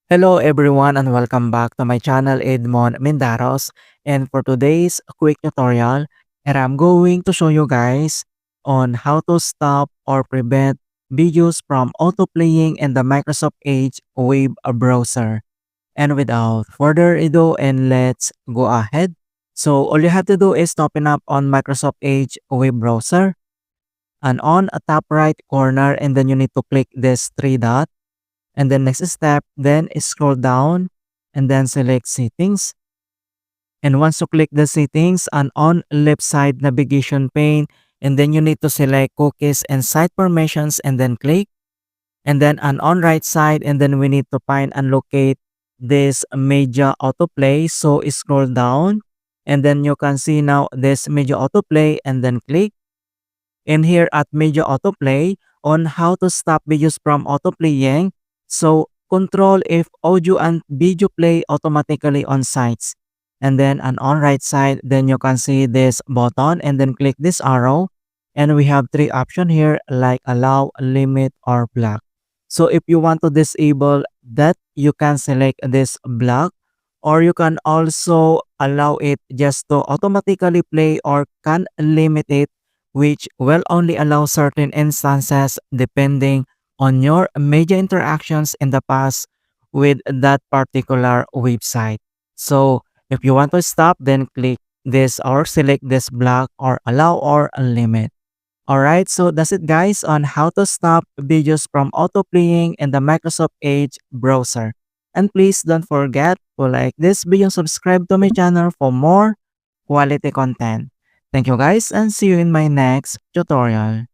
Hello everyone and welcome back to my channel Edmund Mindaros, and for today's quick tutorial and I'm going to show you guys on how to stop or prevent videos from autoplaying in the Microsoft Edge web browser. And without further ado, and let's go ahead. So all you have to do is to open up on Microsoft Edge web browser and on a top right corner, and then you need to click this three dot. And then next step, then scroll down and then select settings. And once you click the settings and on left side navigation pane, and then you need to select cookies and site permissions and then click. And then on right side, and then we need to find and locate this media autoplay. So scroll down and then you can see now this media autoplay and then click. And here at Media Autoplay on how to stop videos from autoplaying. So control if audio and video play automatically on sites. And then on right side, then you can see this button and then click this arrow. And we have three options here like allow, limit, or block. So if you want to disable that, you can select this block, or you can also allow it just to automatically play, or can limit it, which will only allow certain instances depending on your media interactions in the past with that particular website. So if you want to stop, then click this or select this block or allow or limit. Alright, so that's it guys on how to stop videos from autoplaying in the Microsoft Edge browser. And please don't forget to like this video and subscribe to my channel for more quality content. Thank you guys and see you in my next tutorial.